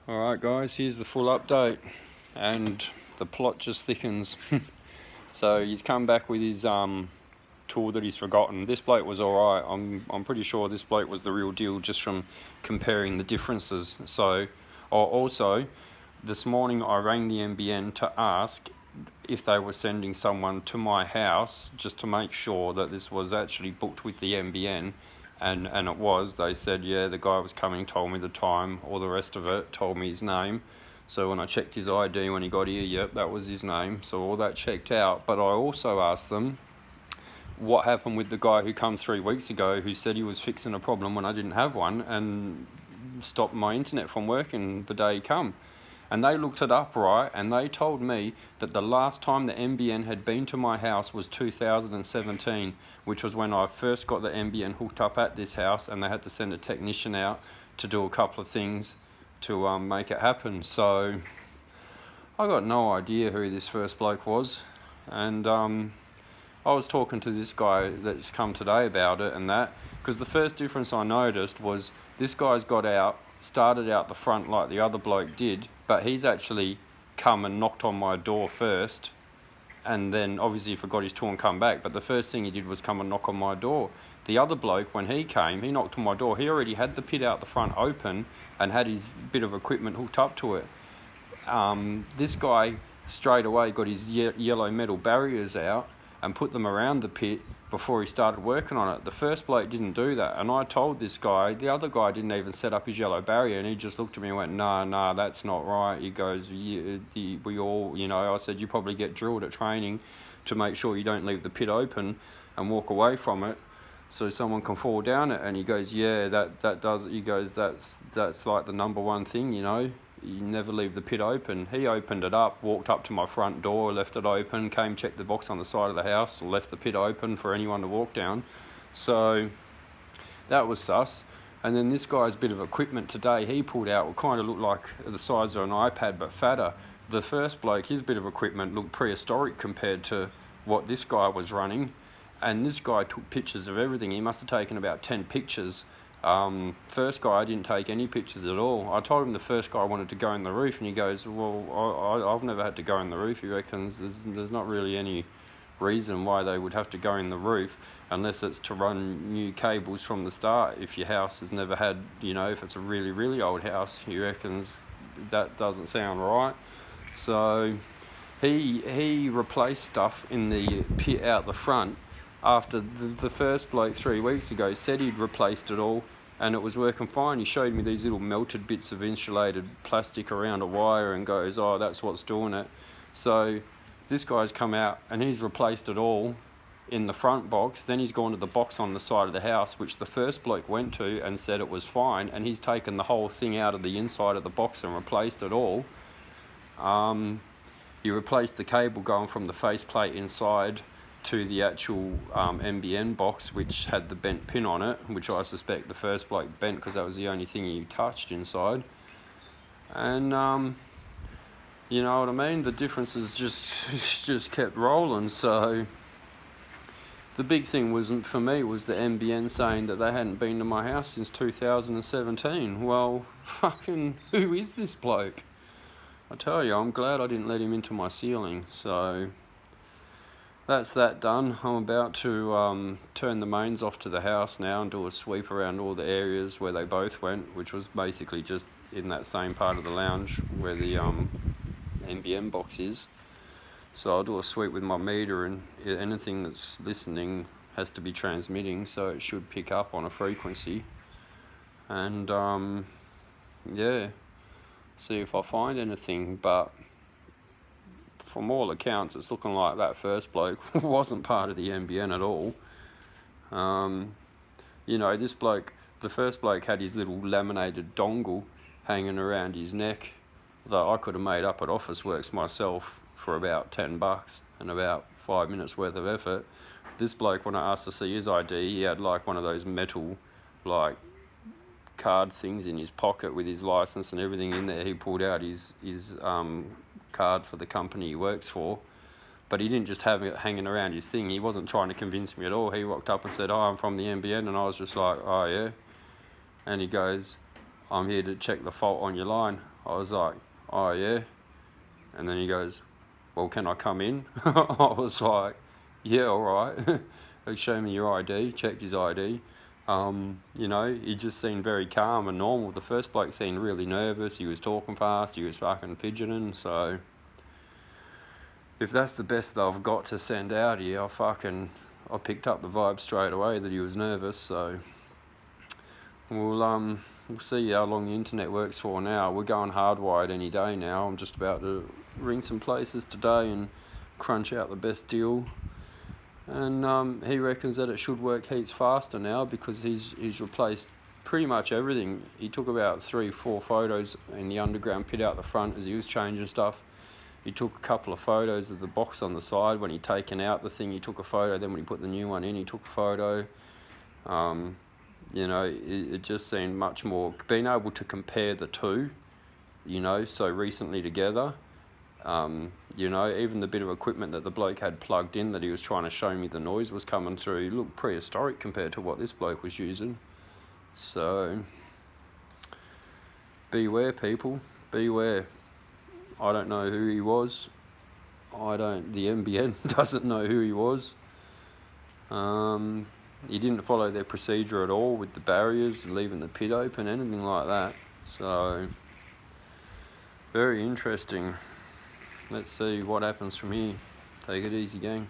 Alright guys, here's the full update, and the plot just thickens. So he's come back with his tool that he's forgotten. This bloke was alright. I'm pretty sure this bloke was the real deal just from comparing the differences. So also this morning I rang the NBN to ask if they were sending someone to my house just to make sure that this was actually booked with the NBN. And it was. They said, yeah, the guy was coming, told me the time, all the rest of it, told me his name. So when I checked his ID when he got here, yep, that was his name. So all that checked out. But I also asked them what happened with the guy who come 3 weeks ago who said he was fixing a problem when I didn't have one and stopped my internet from working the day he come. And they looked it up, right, and they told me that the last time the NBN had been to my house was 2017, which was when I first got the NBN hooked up at this house, and they had to send a technician out to do a couple of things to make it happen. So I got no idea who this first bloke was, and I was talking to this guy that's come today about it and that, because the first difference I noticed was this guy's started out the front like the other bloke did, but he's actually come and knocked on my door first, and then obviously he forgot his tool and come back, but the first thing he did was come and knock on my door. The other bloke, when he came, he knocked on my door, he already had the pit out the front open and had his bit of equipment hooked up to it. This guy straight away got his yellow metal barriers out and put them around the pit before he started working on it. The first bloke didn't do that, and I told this guy, the other guy didn't even set up his yellow barrier, and he just looked at me and went, nah, that's not right. He goes, we all, I said, you probably get drilled at training to make sure you don't leave the pit open and walk away from it so someone can fall down it. And he goes, yeah, that does, he goes, that's like the number one thing, you never leave the pit open. He opened it up, walked up to my front door, left it open, came, checked the box on the side of the house, left the pit open for anyone to walk down. So that was sus. And then this guy's bit of equipment today he pulled out, it kind of looked like the size of an iPad but fatter. The first bloke, his bit of equipment looked prehistoric compared to what this guy was running. And this guy took pictures of everything. He must have taken about 10 pictures. First guy, I didn't take any pictures at all. I told him the first guy wanted to go in the roof, and he goes, well, I've never had to go in the roof. He reckons there's not really any reason why they would have to go in the roof unless it's to run new cables from the start. If your house has never had, if it's a really, really old house, he reckons that doesn't sound right. So he replaced stuff in the pit out the front after the first bloke 3 weeks ago said he'd replaced it all and it was working fine. He showed me these little melted bits of insulated plastic around a wire and goes, oh, that's what's doing it. So this guy's come out and he's replaced it all in the front box. Then he's gone to the box on the side of the house, which the first bloke went to and said it was fine, and he's taken the whole thing out of the inside of the box and replaced it all. He replaced the cable going from the faceplate inside to the actual NBN box, which had the bent pin on it, which I suspect the first bloke bent because that was the only thing he touched inside. And you know what I mean? The differences just kept rolling. So the big thing for me was the NBN saying that they hadn't been to my house since 2017. Well, fucking who is this bloke? I tell you, I'm glad I didn't let him into my ceiling. So that's that done. I'm about to turn the mains off to the house now and do a sweep around all the areas where they both went, which was basically just in that same part of the lounge where the NBN box is. So I'll do a sweep with my meter, and anything that's listening has to be transmitting, so it should pick up on a frequency. And yeah, see if I find anything, but from all accounts, it's looking like that first bloke wasn't part of the NBN at all. This bloke, the first bloke had his little laminated dongle hanging around his neck that I could have made up at Officeworks myself for about $10 and about 5 minutes worth of effort. This bloke, when I asked to see his ID, he had like one of those metal card things in his pocket with his license and everything in there. He pulled out his card for the company he works for, but he didn't just have it hanging around his thing. He wasn't trying to convince me at all. He walked up and said, oh, I'm from the NBN, and I was just like, oh yeah. And he goes, I'm here to check the fault on your line. I was like, oh yeah. And then he goes, well, can I come in? I was like, yeah, all right. He showed me your ID, checked his ID. You know, he just seemed very calm and normal. The first bloke seemed really nervous. He was talking fast. He was fucking fidgeting. So if that's the best that I've got to send out here, I picked up the vibe straight away that he was nervous. So we'll see how long the internet works for now. We're going hardwired any day now. I'm just about to ring some places today and crunch out the best deal. And he reckons that it should work heaps faster now because he's replaced pretty much everything. He took about 3-4 photos in the underground pit out the front as he was changing stuff. He took a couple of photos of the box on the side. When he taken out the thing, he took a photo. Then when he put the new one in, he took a photo. You know, it just seemed much more, being able to compare the two, you know, so recently together. You know, even the bit of equipment that the bloke had plugged in that he was trying to show me the noise was coming through, it looked prehistoric compared to what this bloke was using. So, beware people, beware. I don't know who he was. The NBN doesn't know who he was. He didn't follow their procedure at all with the barriers and leaving the pit open, anything like that. So, very interesting. Let's see what happens from here. Take it easy, gang.